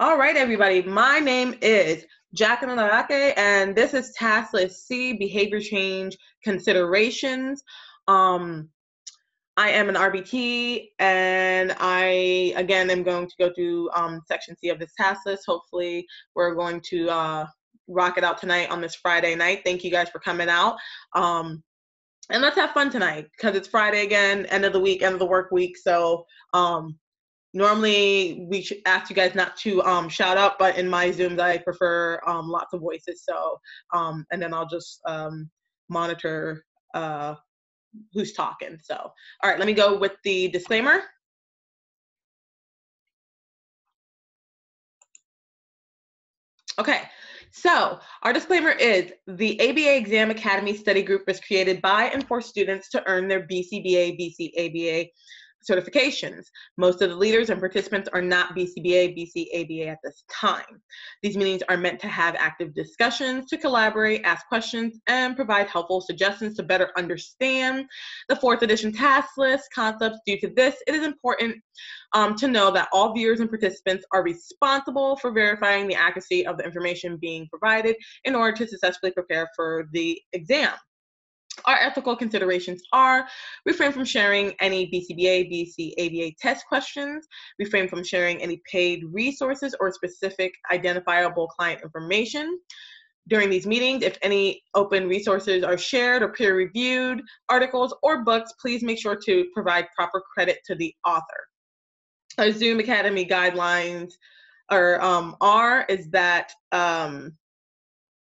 All right, everybody. My name is Jacklyn Araque, and this is Task List C, Behavior Change Considerations. I am an RBT, and I, again, am going to go through Section C of this task list. Hopefully, we're going to rock it out tonight on this Friday night. Thank you guys for coming out. And let's have fun tonight, because it's Friday again, end of the week, end of the work week. So, normally we should ask you guys not to shout out, but in my Zooms I prefer lots of voices. So and then I'll just monitor who's talking. So all right, let me go with the disclaimer. Okay, so our disclaimer is the ABA Exam Academy Study Group was created by and for students to earn their BCBA, BCABA certifications. Most of the leaders and participants are not BCBA, BCABA at this time. These meetings are meant to have active discussions, to collaborate, ask questions, and provide helpful suggestions to better understand the 4th edition task list concepts. Due to this, it is important to know that all viewers and participants are responsible for verifying the accuracy of the information being provided in order to successfully prepare for the exam. Our ethical considerations are: refrain from sharing any BCBA, BCABA test questions, refrain from sharing any paid resources or specific identifiable client information. During these meetings, if any open resources are shared or peer-reviewed articles or books, please make sure to provide proper credit to the author. Our Zoom Academy guidelines is that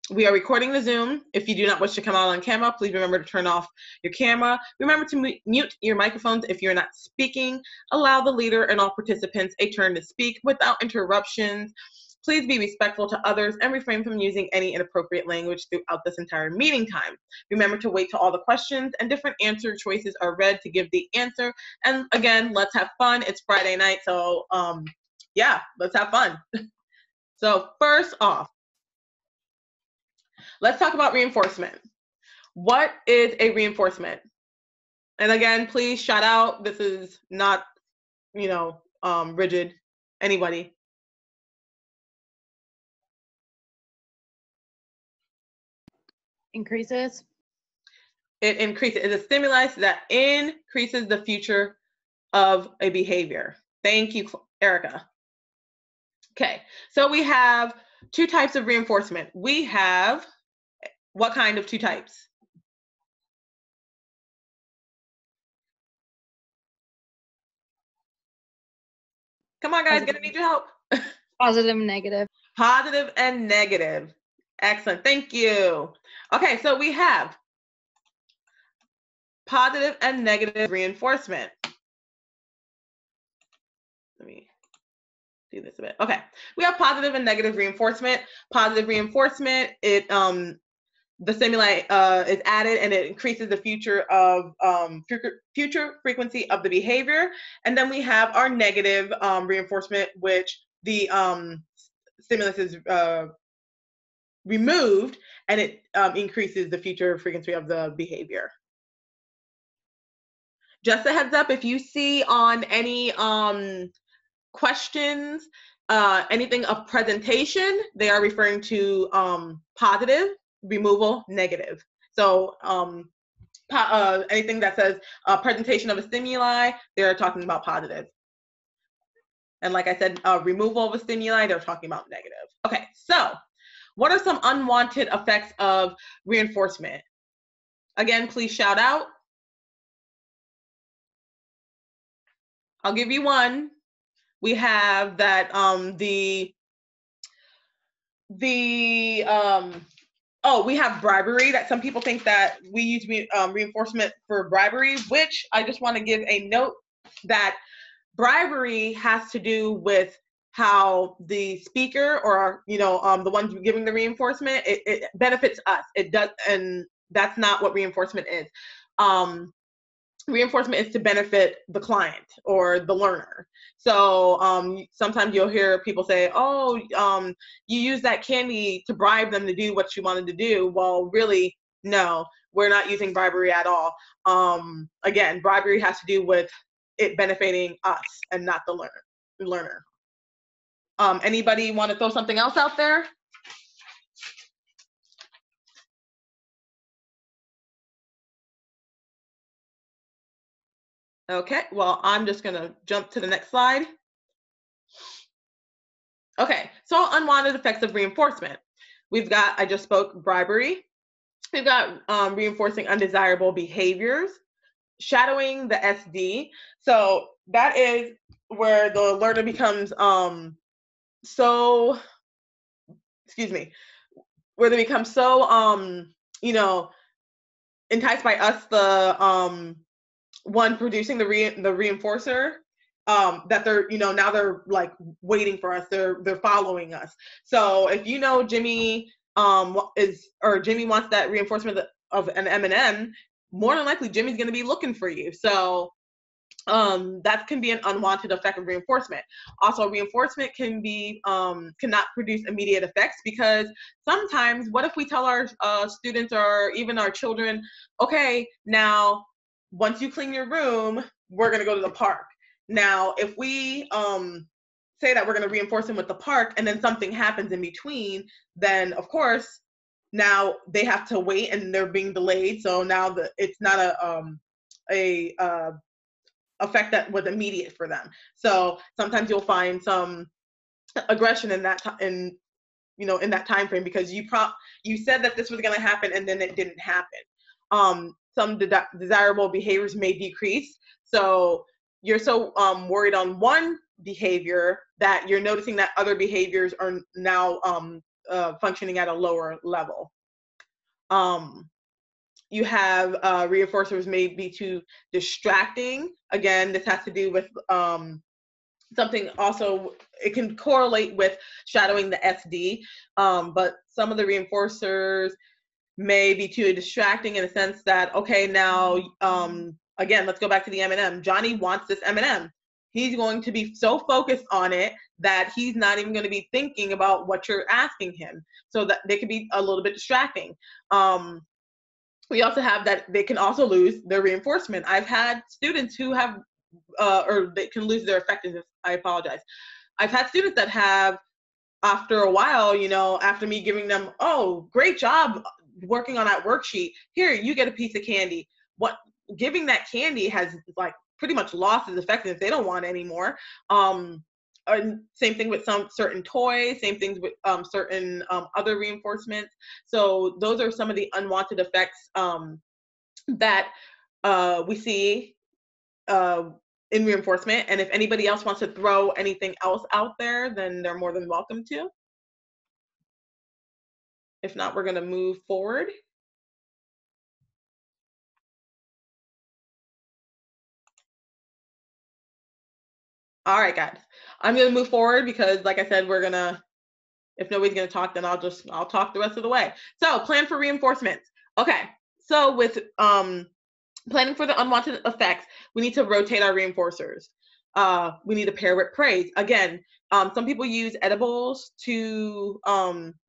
we are recording the Zoom. If you do not wish to come out on camera, please remember to turn off your camera. Remember to mute your microphones if you're not speaking. Allow the leader and all participants a turn to speak without interruptions. Please be respectful to others and refrain from using any inappropriate language throughout this entire meeting time. Remember to wait till all the questions and different answer choices are read to give the answer. And again, let's have fun. It's Friday night, so yeah, let's have fun. So first off, let's talk about reinforcement. What is a reinforcement? And again, please shout out. This is not, rigid. Anybody? Increases. It increases. It's a stimulus that increases the future of a behavior. Thank you, Erica. Okay, so we have 2 types of reinforcement. We have what kind of 2 types? Come on, guys, gonna need your help. Positive and negative. Positive and negative. Excellent, thank you. Okay, so we have positive and negative reinforcement. Let me do this a bit. Okay, we have positive and negative reinforcement. Positive reinforcement, the stimuli is added and it increases the future frequency of the behavior. And then we have our negative reinforcement, which the stimulus is removed and it increases the future frequency of the behavior. Just a heads up, if you see on any questions, anything of presentation, they are referring to positive, removal, negative. So anything that says presentation of a stimuli, they're talking about positive. And like I said, removal of a stimuli, they're talking about negative. Okay, so what are some unwanted effects of reinforcement? Again, please shout out. I'll give you one. We have that we have bribery, that some people think that we use reinforcement for bribery, which I just want to give a note that bribery has to do with how the speaker or the ones giving the reinforcement, it benefits us. It does, and that's not what reinforcement is. Reinforcement is to benefit the client or the learner. So sometimes you'll hear people say, oh, you use that candy to bribe them to do what you wanted to do. Well, really, no, we're not using bribery at all. Again, bribery has to do with it benefiting us and not the learner. Anybody want to throw something else out there? Okay, well, I'm just gonna jump to the next slide. Okay, so unwanted effects of reinforcement. We've got, I just spoke, bribery. We've got reinforcing undesirable behaviors, shadowing the SD. So that is where the learner becomes so, excuse me, where they become so you know, enticed by us, the one producing the reinforcer, that they're, you know, now they're like waiting for us, they're following us. So if you know Jimmy Jimmy wants that reinforcement of an M&M, more than likely Jimmy's going to be looking for you. So that can be an unwanted effect of reinforcement. Also, reinforcement can be cannot produce immediate effects, because sometimes, what if we tell our students or even our children, okay, now once you clean your room, we're going to go to the park. Now, if we say that we're going to reinforce them with the park, and then something happens in between, then of course now they have to wait and they're being delayed. So now it's not a effect that was immediate for them. So sometimes you'll find some aggression in that in that time frame, because you said that this was going to happen and then it didn't happen. Some desirable behaviors may decrease. So you're so worried on one behavior that you're noticing that other behaviors are now functioning at a lower level. You have reinforcers may be too distracting. Again, this has to do with something also, it can correlate with shadowing the SD, but some of the reinforcers may be too distracting in a sense that, okay, now, again, let's go back to the M&M. Johnny wants this M&M. He's going to be so focused on it that he's not even going to be thinking about what you're asking him. So that they could be a little bit distracting. We also have that they can also lose their reinforcement. I've had students who have, or they can lose their effectiveness. I apologize. I've had students that have, after a while, you know, after me giving them, oh, great job working on that worksheet, here, you get a piece of candy. Giving that candy has like pretty much lost its effectiveness. They don't want it anymore. Same thing with some certain toys, same things with certain other reinforcements. So those are some of the unwanted effects that we see in reinforcement. And if anybody else wants to throw anything else out there, then they're more than welcome to. If not, we're going to move forward. All right, guys, I'm going to move forward because, like I said, if nobody's going to talk, then I'll talk the rest of the way. So plan for reinforcements. Okay, so with planning for the unwanted effects, we need to rotate our reinforcers. We need to pair with praise. Again, some people use edibles to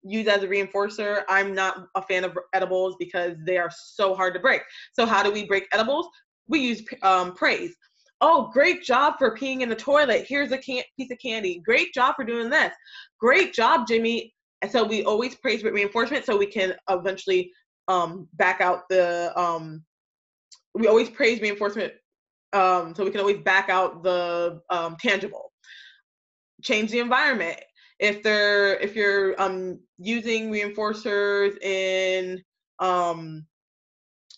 use as a reinforcer. I'm not a fan of edibles because they are so hard to break. So how do we break edibles? We use praise. Oh, great job for peeing in the toilet. Here's a piece of candy. Great job for doing this. Great job, Jimmy. And so we always praise with reinforcement, so we can eventually back out the we always praise reinforcement, so we can always back out the tangible. Change the environment. If you're using reinforcers in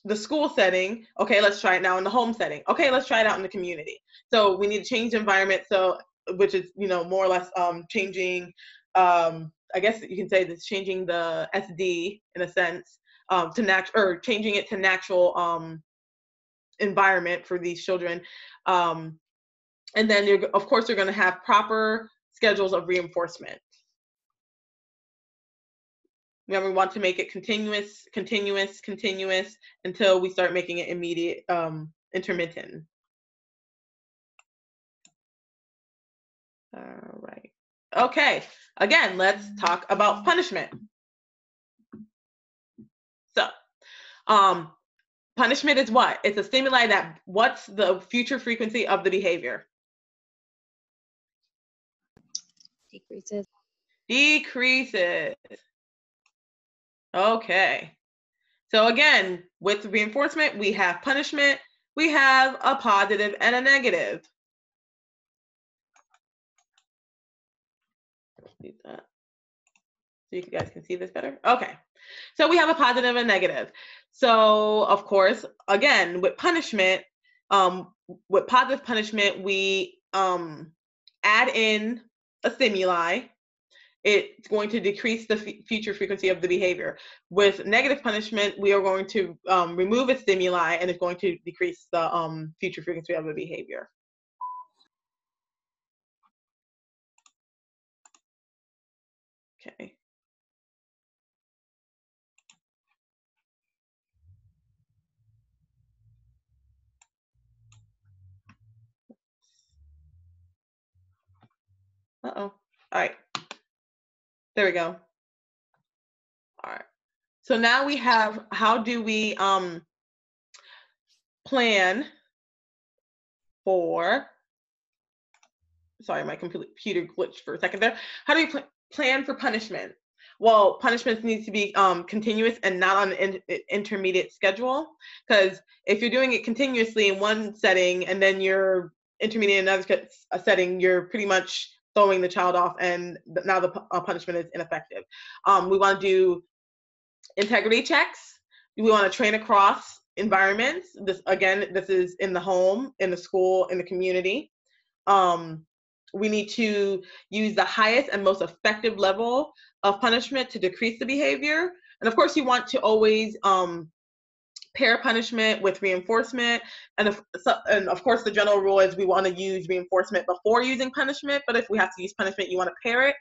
the school setting, okay, let's try it now in the home setting. Okay, let's try it out in the community. So we need to change the environment, so which is, you know, more or less changing, I guess you can say this, changing the SD in a sense, or changing it to natural environment for these children. And then of course you're going to have proper schedules of reinforcement. We want to make it continuous until we start making it immediate, intermittent. All right. Okay. Again, let's talk about punishment. So, punishment is what? It's a stimuli that, what's the future frequency of the behavior? Decreases. Decreases. Okay. So again, with reinforcement, we have punishment, we have a positive and a negative. Leave that so you guys can see this better. Okay. So we have a positive and negative. So of course, again, with punishment, with positive punishment, we add in a stimuli. It's going to decrease the future frequency of the behavior. With negative punishment, we are going to remove a stimuli, and it's going to decrease the future frequency of the behavior. Okay. Uh-oh. All right. There we go. All right. So now we have, how do we plan for, sorry, my computer glitched for a second there. How do we plan for punishment? Well, punishments needs to be continuous and not on an intermediate schedule, because if you're doing it continuously in one setting and then you're intermediate in another setting, you're pretty much throwing the child off, and now the punishment is ineffective. We want to do integrity checks. We want to train across environments. This is in the home, in the school, in the community. We need to use the highest and most effective level of punishment to decrease the behavior. And of course, you want to always pair punishment with reinforcement. And of course, the general rule is we want to use reinforcement before using punishment. But if we have to use punishment, you want to pair it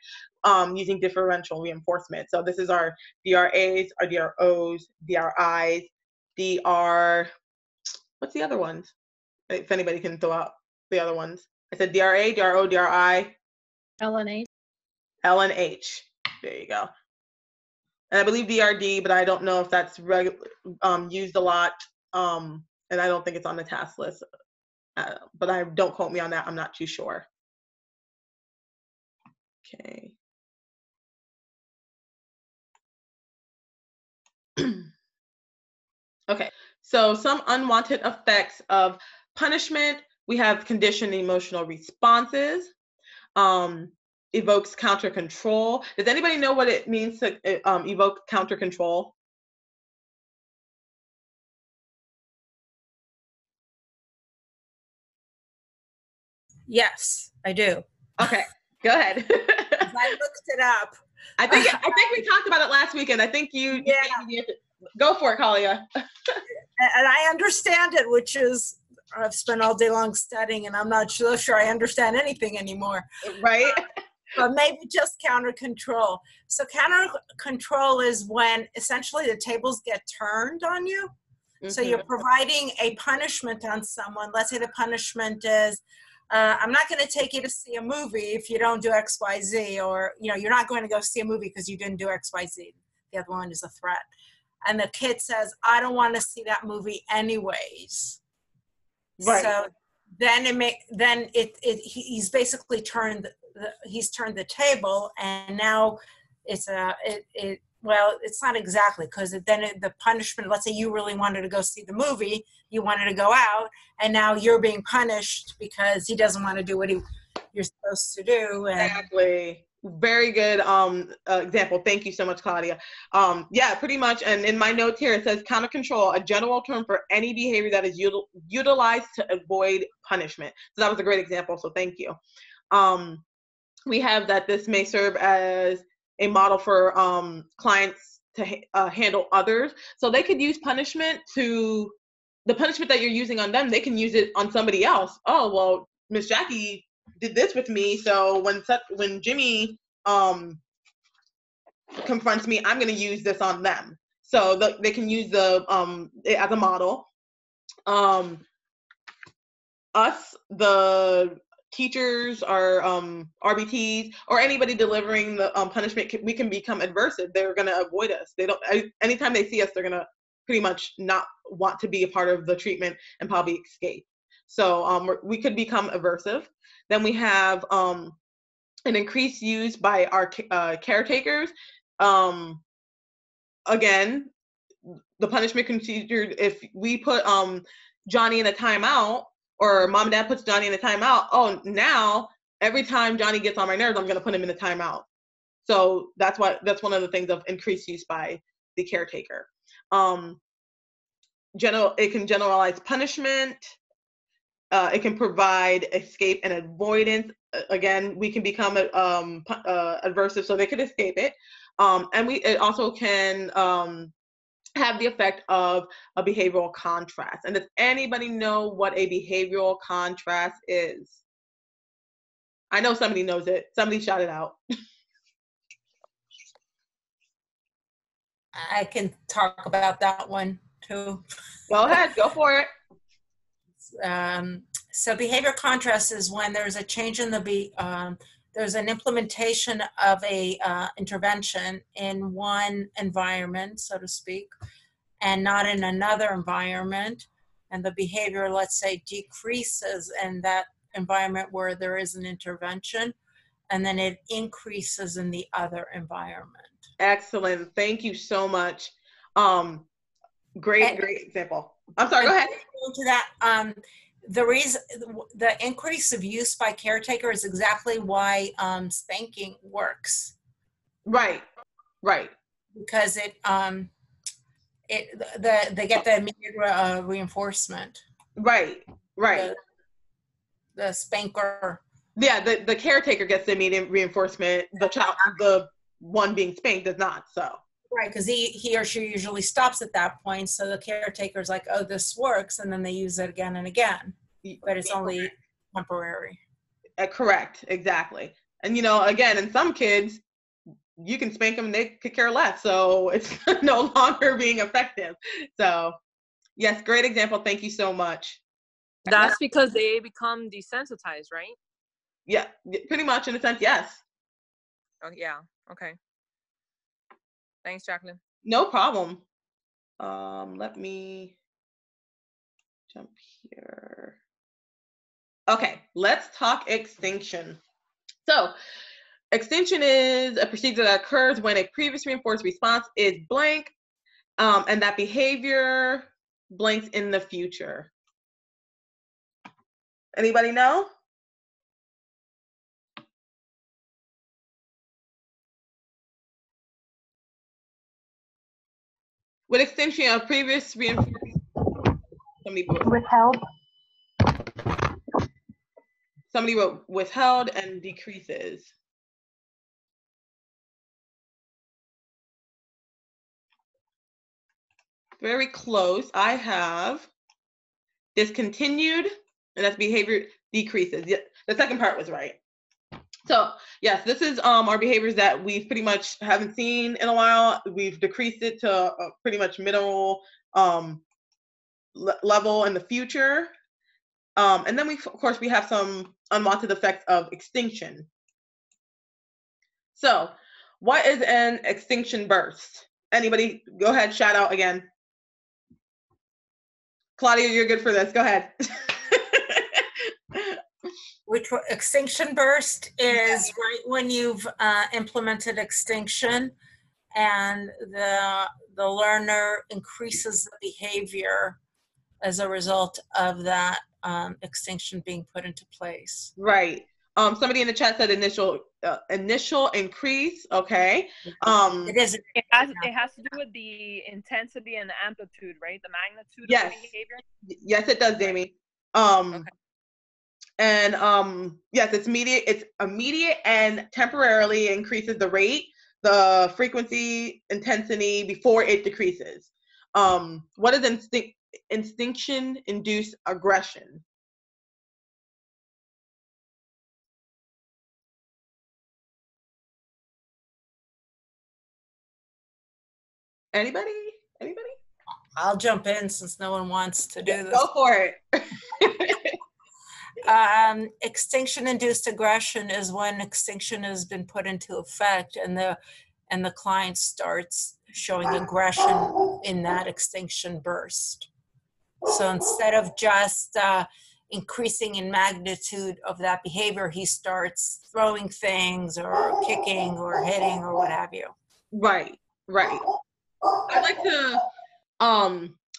using differential reinforcement. So this is our DRAs, our DROs, DRIs, what's the other ones? If anybody can throw out the other ones. I said DRA, DRO, DRI. LNH. LNH. There you go. And I believe DRD, but I don't know if that's used a lot. And I don't think it's on the task list. But don't quote me on that. I'm not too sure. Okay. Okay. So some unwanted effects of punishment. We have conditioned emotional responses. Evokes counter control. Does anybody know what it means to evoke counter control? Yes, I do. Okay, go ahead. I looked it up. I think we talked about it last weekend. I think you go for it, Kalia. And I understand it, which is, I've spent all day long studying, and I'm not sure I understand anything anymore. Right. But maybe just counter control. So counter control is when essentially the tables get turned on you. Mm-hmm. So you're providing a punishment on someone. Let's say the punishment is, I'm not going to take you to see a movie if you don't do X, Y, Z, or, you're not going to go see a movie because you didn't do X, Y, Z. The other one is a threat. And the kid says, I don't want to see that movie anyways. Right. So then he's basically turned the table, and now it's not exactly, because then the punishment, let's say you really wanted to go see the movie, you wanted to go out, and now you're being punished because he doesn't want to do what you're supposed to do. Exactly. Very good example. Thank you so much, Claudia. Yeah, pretty much. And in my notes here, it says counter control, a general term for any behavior that is utilized to avoid punishment. So that was a great example. So thank you. We have that this may serve as a model for clients to handle others. So they could use punishment to, the punishment that you're using on them, they can use it on somebody else. Oh, well, Miss Jackie did this with me, so when Jimmy confronts me, I'm going to use this on them. So they can use it as a model. Us, the teachers, our RBTs, or anybody delivering the punishment, we can become aversive. They're going to avoid us. Anytime they see us, they're going to pretty much not want to be a part of the treatment and probably escape. So we could become aversive. Then we have an increased use by our caretakers. Again, the punishment procedure, if we put Johnny in a timeout, or mom and dad puts Johnny in a timeout, oh, now every time Johnny gets on my nerves, I'm going to put him in a timeout. So that's one of the things of increased use by the caretaker. It can generalize punishment. It can provide escape and avoidance. Again, we can become aversive, so they could escape it. And it also can have the effect of a behavioral contrast. And does anybody know what a behavioral contrast is? I know somebody knows it. Somebody shout it out. I can talk about that one too. Go ahead, go for it. So behavior contrast is when there's a change in there's an implementation of a intervention in one environment, so to speak, and not in another environment. And the behavior, let's say, decreases in that environment where there is an intervention, and then it increases in the other environment. Excellent. Thank you so much. Great example. I'm sorry, go ahead. To that, the reason, the increase of use by caretaker is exactly why spanking works. Right. Because they get the immediate reinforcement. Right. The spanker. Yeah, the caretaker gets the immediate reinforcement. The one being spanked does not. So. Right, because he or she usually stops at that point. So the caretaker's like, oh, this works. And then they use it again and again. But it's only temporary. Correct, exactly. And, again, in some kids, you can spank them and they could care less. So it's no longer being effective. So, yes, great example. Thank you so much. That's because they become desensitized, right? Yeah, pretty much in a sense, yes. Oh, yeah. Okay. Thanks, Jacklyn. No problem. Let me jump here. Okay, let's talk extinction. So, extinction is a procedure that occurs when a previous reinforced response is blank, and that behavior blanks in the future. Anybody know? With extinction of previous reinforcement, somebody wrote withheld and decreases. Very close. I have discontinued, and that's behavior decreases. Yeah, the second part was right. So yes, this is our behaviors that we've pretty much haven't seen in a while. We've decreased it to pretty much middle level in the future. And then of course, we have some unwanted effects of extinction. So what is an extinction burst? Anybody go ahead, shout out again. Claudia, you're good for this. Go ahead. Which extinction burst is right when you've implemented extinction and the learner increases the behavior as a result of that extinction being put into place. Right. Somebody in the chat said initial increase. Okay. It is. It has to do with the intensity and the amplitude, right? The magnitude yes. of the behavior. Yes, it does, Jamie. Okay. And yes, it's immediate and temporarily increases the rate, the frequency, intensity before it decreases. What is instinction-induced aggression? Anybody? I'll jump in since no one wants to do this. Go for it. Extinction-induced aggression is when extinction has been put into effect and the client starts showing aggression in that extinction burst. So instead of just increasing in magnitude of that behavior, he starts throwing things or kicking or hitting or what have you. Right. I like to,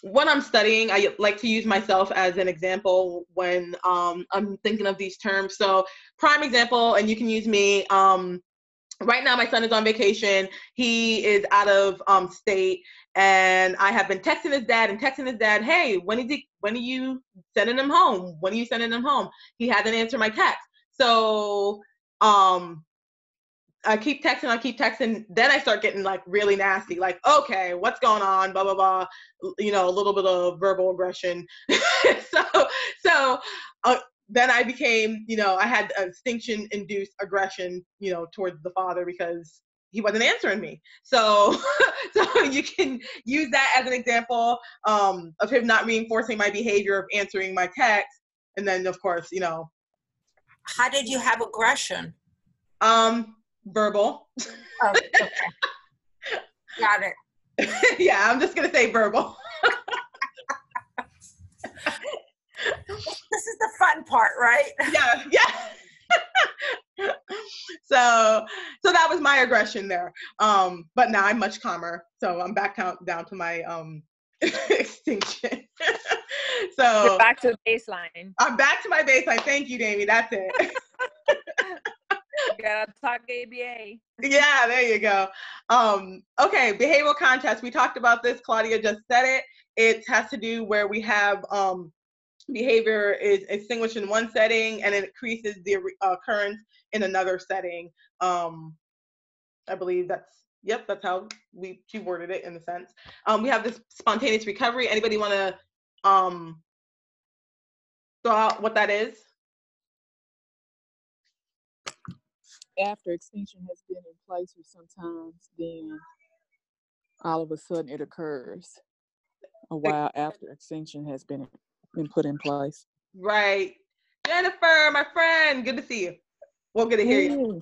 when I'm studying, I like to use myself as an example when I'm thinking of these terms. So prime example, and you can use me. Right now, my son is on vacation. He is out of state, and I have been texting his dad, hey, when are you sending him home? When are you sending him home? He hasn't answered my text. So I keep texting. Then I start getting like really nasty, like, okay, what's going on? Blah, blah, blah. You know, a little bit of verbal aggression. So then I became, I had extinction-induced aggression, towards the father because he wasn't answering me. So you can use that as an example of him not reinforcing my behavior of answering my text. And then, of course, How did you have aggression? Verbal. Oh, okay. Got it. Yeah, I'm just gonna say verbal. This is the fun part, right? Yeah. So that was my aggression there. But now I'm much calmer. So I'm back down to my extinction. So you're back to the baseline. I'm back to my baseline. Thank you, Damie. That's it. You gotta talk ABA. Yeah, there you go. Okay, behavioral contrast. We talked about this. Claudia just said it. It has to do where we have behavior is extinguished in one setting and it increases the occurrence in another setting. I believe that's how she worded it in a sense. We have this spontaneous recovery. Anybody want to throw out what that is? After extinction has been in place for some time, then all of a sudden it occurs a while after extinction has been put in place. Right. Jennifer, my friend, good to see you. Well, good to hear you.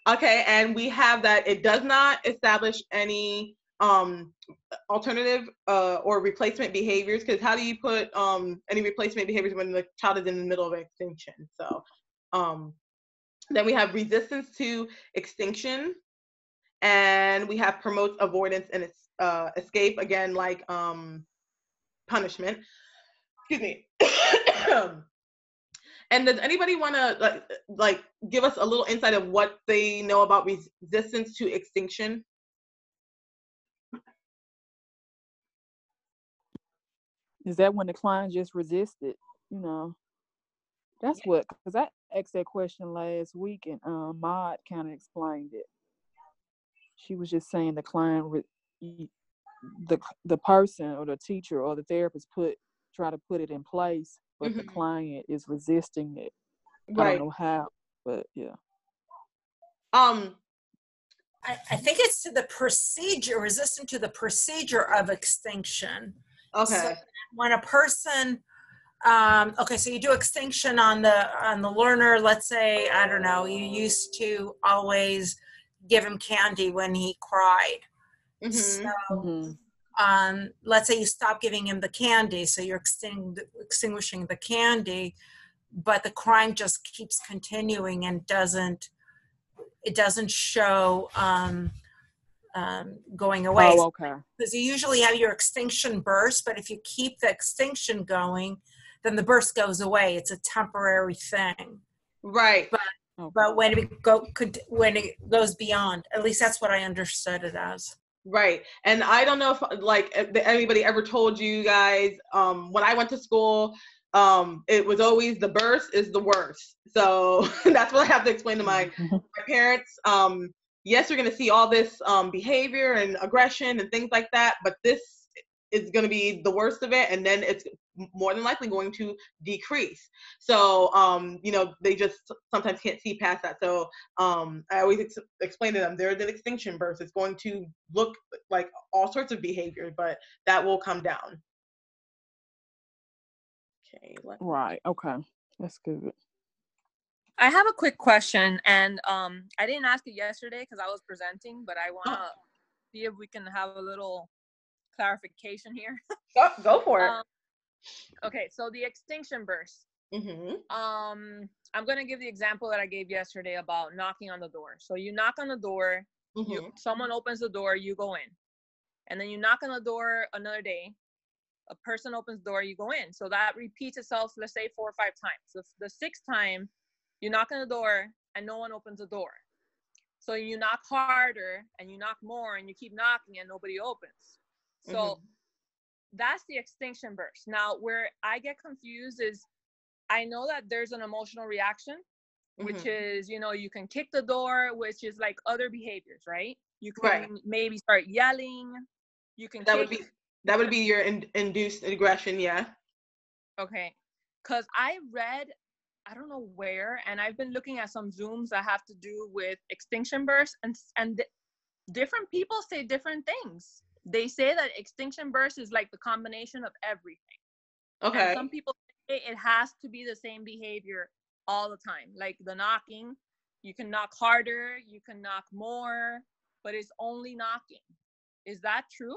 Okay, and we have that it does not establish any alternative or replacement behaviors, because how do you put any replacement behaviors when the child is in the middle of extinction? So then we have resistance to extinction, and we have promotes avoidance and escape, again, like punishment. Excuse me. And does anybody want to like give us a little insight of what they know about resistance to extinction? Is that when the client just resisted? That's what, because I asked that question last week and Maud kind of explained it. She was just saying the client, the person or the teacher or the therapist try to put it in place, but the client is resisting it. Right. I don't know how, but yeah. I think it's to the procedure, resistant to the procedure of extinction. Okay. So when a person, so you do extinction on the learner. Let's say, I don't know, you used to always give him candy when he cried. So let's say you stop giving him the candy, so you're extinguishing the candy, but the crime just keeps continuing and doesn't show going away. Oh, okay. Because you usually have your extinction burst, but if you keep the extinction going, then the burst goes away. It's a temporary thing. Right. But when it goes beyond, at least that's what I understood it as. Right. And I don't know if anybody ever told you guys, when I went to school, it was always the burst is the worst. So that's what I have to explain to my parents. Yes, you're going to see all this behavior and aggression and things like that, but this is going to be the worst of it, and then it's more than likely going to decrease. So, they just sometimes can't see past that. So I always explain to them, there's an extinction burst. It's going to look like all sorts of behavior, but that will come down. Okay. Right. Okay. That's good. I have a quick question, and I didn't ask it yesterday because I was presenting, but I want to see if we can have a little clarification here. Go for it. Okay, so the extinction burst. Mm-hmm. I'm gonna give the example that I gave yesterday about knocking on the door. So you knock on the door, Mm-hmm. someone opens the door, you go in, and then you knock on the door another day, a person opens the door, you go in. So that repeats itself, let's say 4 or 5 times. So the 6th time, you knock on the door and no one opens the door. So you knock harder and you knock more and you keep knocking and nobody opens. So that's the extinction burst. Now, where I get confused is I know that there's an emotional reaction, which is, you know, you can kick the door, which is like other behaviors, right? You can maybe start yelling. You can that would be your induced aggression, yeah. Okay. Because I read, I don't know where, and I've been looking at some Zooms that have to do with extinction bursts, and different people say different things. They say that extinction burst is like the combination of everything. Okay. And some people say it has to be the same behavior all the time. Like the knocking, you can knock harder, you can knock more, but it's only knocking. Is that true?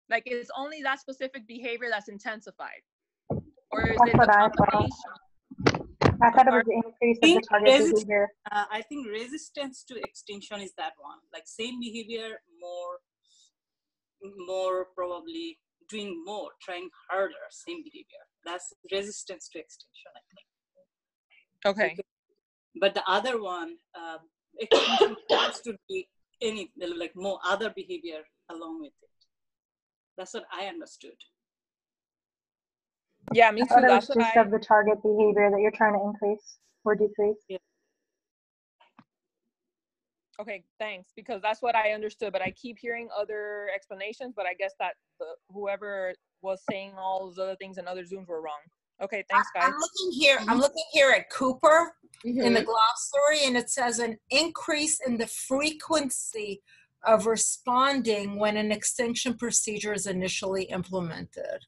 Like it's only that specific behavior that's intensified? Or is it the combination? I thought it was the increase of the target behavior. I think resistance to extinction is that one. Like same behavior, more probably doing more, trying harder, same behavior. That's resistance to extinction, I think. Okay. But the other one, extinction has to be any, like more other behavior along with it. That's what I understood. Yeah, me too. That's just of the target behavior that you're trying to increase or decrease. Yeah. Okay, thanks. Because that's what I understood, but I keep hearing other explanations, but I guess that whoever was saying all those other things in other Zooms were wrong. Okay, thanks, guys. I'm looking here at Cooper in the glossary, and it says an increase in the frequency of responding when an extinction procedure is initially implemented.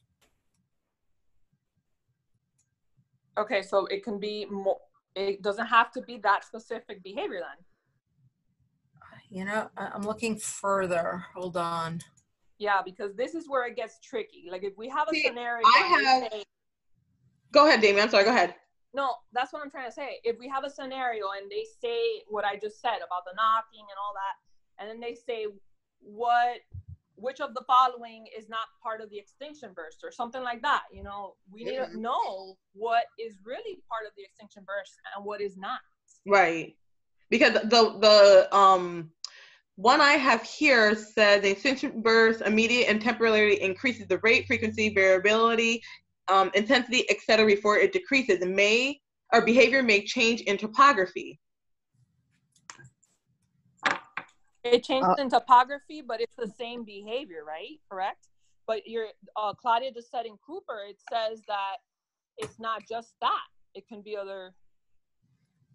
Okay, so it can be more, it doesn't have to be that specific behavior then. You know, I'm looking further. Hold on. Yeah, because this is where it gets tricky. Like if we have a scenario. Go ahead, Damien. I'm sorry, go ahead. No, that's what I'm trying to say. If we have a scenario and they say what I just said about the knocking and all that, and then they say which of the following is not part of the extinction burst or something like that, you know, we need to know what is really part of the extinction burst and what is not. Right. Because the one I have here says the extinction burst immediate and temporarily increases the rate, frequency, variability, intensity, etc. before it decreases. Behavior may change in topography. It changes in topography, but it's the same behavior, right? Correct? But your Claudia just said in Cooper, it says that it's not just that. It can be other.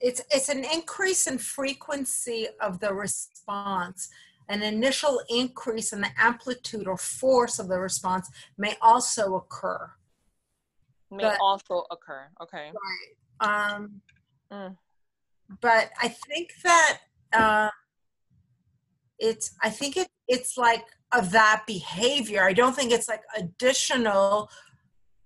It's an increase in frequency of the response. An initial increase in the amplitude or force of the response may also occur. Okay. Right. But I think that it's like of that behavior. I don't think it's like additional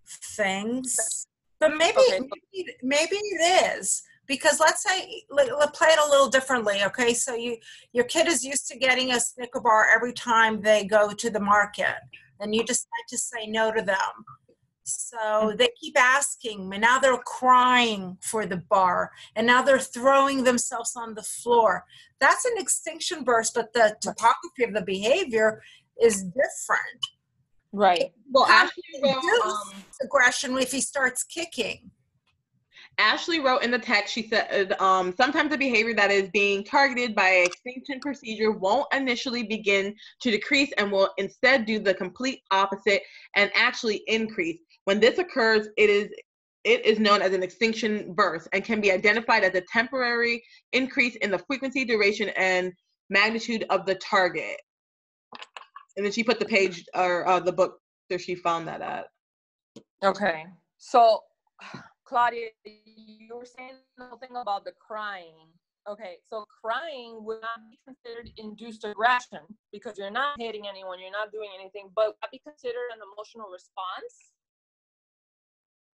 things, but maybe it is. Because let's say, let's play it a little differently, okay? So your kid is used to getting a Snicker bar every time they go to the market, and you decide to say no to them. So they keep asking, and now they're crying for the bar, and now they're throwing themselves on the floor. That's an extinction burst, but the topography of the behavior is different. Right. Well, Ashley wrote aggression if he starts kicking. Ashley wrote in the text, she said, sometimes the behavior that is being targeted by an extinction procedure won't initially begin to decrease and will instead do the complete opposite and actually increase. When this occurs, it is known as an extinction burst and can be identified as a temporary increase in the frequency, duration, and magnitude of the target. And then she put the page or the book that she found that at. Okay. So, Claudia, you were saying something about the crying. Okay, so crying would not be considered induced aggression because you're not hitting anyone, you're not doing anything, but would that be considered an emotional response?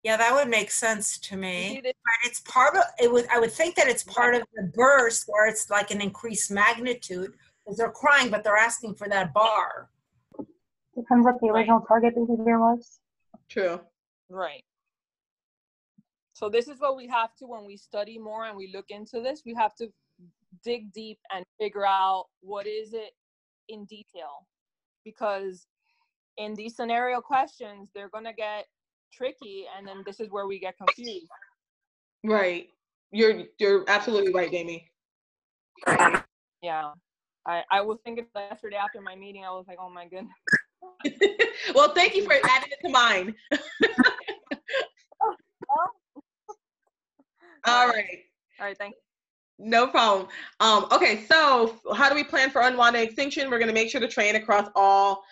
Yeah, that would make sense to You me. see this? But it's part of it. I would think that it's part of the burst where it's like an increased magnitude because they're crying, but they're asking for that bar. Depends what the original target behavior was. True. Right. So this is what we have to, when we study more and we look into this, we have to dig deep and figure out what is it in detail. Because in these scenario questions, they're going to get tricky, and then this is where we get confused. Right. You're absolutely right, Jamie. Yeah. I was thinking yesterday after my meeting, I was like, oh my goodness. Well, thank you for adding it to mine. All right. All right, thank you. No problem. Okay, so how do we plan for unwanted extinction? We're going to make sure to train all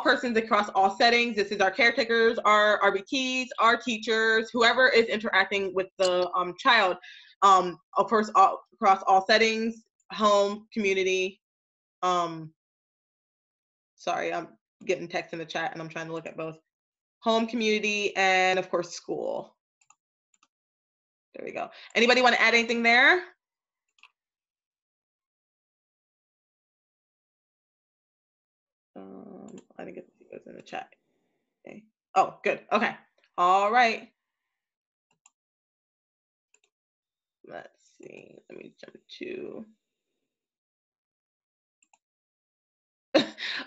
persons across all settings. This is our caretakers, our RBTs, our teachers, whoever is interacting with the child. Of course, across all settings, home, community. Sorry, I'm getting text in the chat and I'm trying to look at both. Home, community, and of course, school. There we go. Anybody want to add anything there? I didn't get to see what's in the chat. Okay. Oh, good. Okay. All right. Let's see. Let me jump to.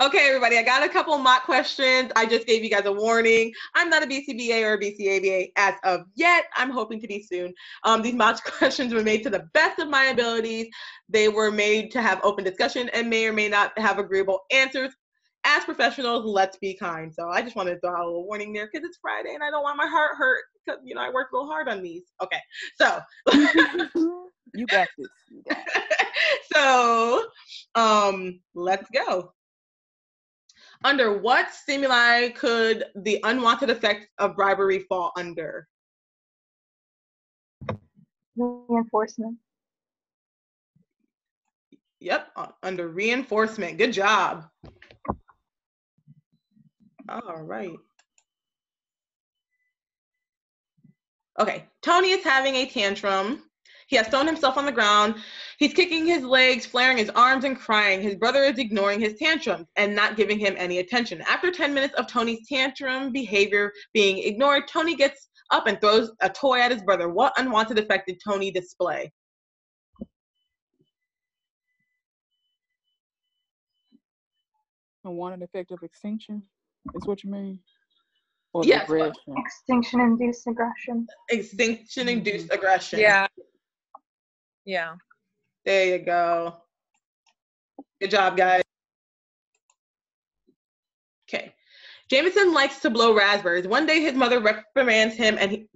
Okay, everybody, I got a couple mock questions. I just gave you guys a warning. I'm not a BCBA or a BCABA as of yet. I'm hoping to be soon. These mock questions were made to the best of my abilities. They were made to have open discussion and may or may not have agreeable answers. As professionals, let's be kind. So I just wanted to throw out a little warning there because it's Friday and I don't want my heart hurt because, I work real hard on these. Okay, so. You got this. You got it. So let's go. Under what stimuli could the unwanted effects of bribery fall under? Reinforcement. Yep, under reinforcement. Good job. All right. Okay, Tony is having a tantrum. He has thrown himself on the ground. He's kicking his legs, flaring his arms, and crying. His brother is ignoring his tantrums and not giving him any attention. After 10 minutes of Tony's tantrum behavior being ignored, Tony gets up and throws a toy at his brother. What unwanted effect did Tony display? Unwanted effect of extinction is what you mean? Or Yes. aggression? Extinction-induced aggression. Extinction-induced aggression. Yeah. Yeah. There you go. Good job, guys. Okay. Jameson likes to blow raspberries. One day his mother reprimands him and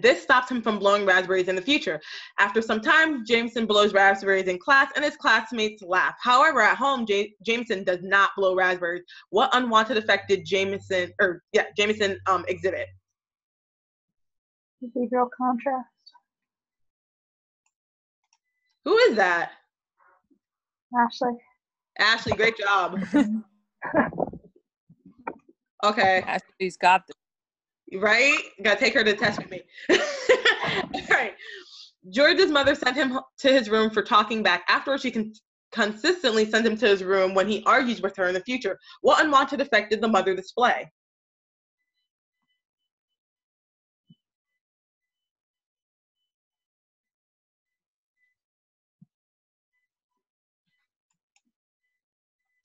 this stops him from blowing raspberries in the future. After some time, Jameson blows raspberries in class and his classmates laugh. However, at home, Jameson does not blow raspberries. What unwanted effect did Jameson exhibit? Behavioral contrast. Who is that? Ashley. Ashley, great job. Okay. Ashley's got this. Right? Gotta take her to test with me. All right. George's mother sent him to his room for talking back. Afterwards, she consistently sends him to his room when he argues with her in the future. What unwanted effect did the mother display?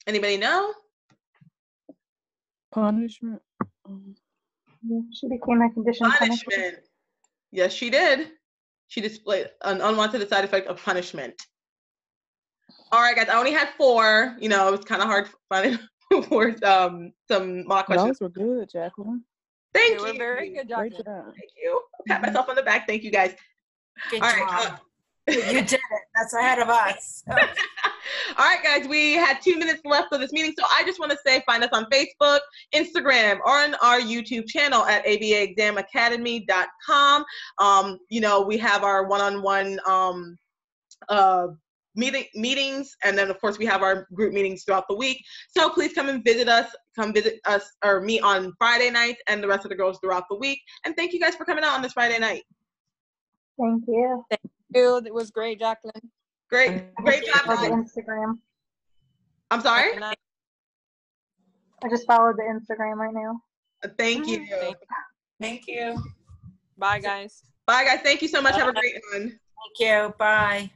Anybody know? Punishment. She became a conditioned Punishment. Yes, she did. She displayed an unwanted side effect of punishment. All right, guys. I only had 4. It was kind of hard finding for some mock questions. Those were good, Jacklyn. Thank You you. were very good, Jacklyn. Great job. Thank you. Pat myself on the back. Thank you, guys. Good All job. right. You did it. That's ahead of us. All right, guys, we had 2 minutes left of this meeting, so I just want to say find us on Facebook, Instagram, or on our YouTube channel at abaexamacademy.com. We have our one-on-one meetings, and then of course we have our group meetings throughout the week. So please come and visit us. Come visit us or me on Friday nights and the rest of the girls throughout the week. And thank you guys for coming out on this Friday night. Thank you. Thank you. It was great, Jacklyn. Great job, Follow the guys. Instagram. I'm sorry. I just followed the Instagram right now. Thank you. Thank you. Bye, guys. Bye, guys. Thank you so much. Have a great one. Thank you. Bye.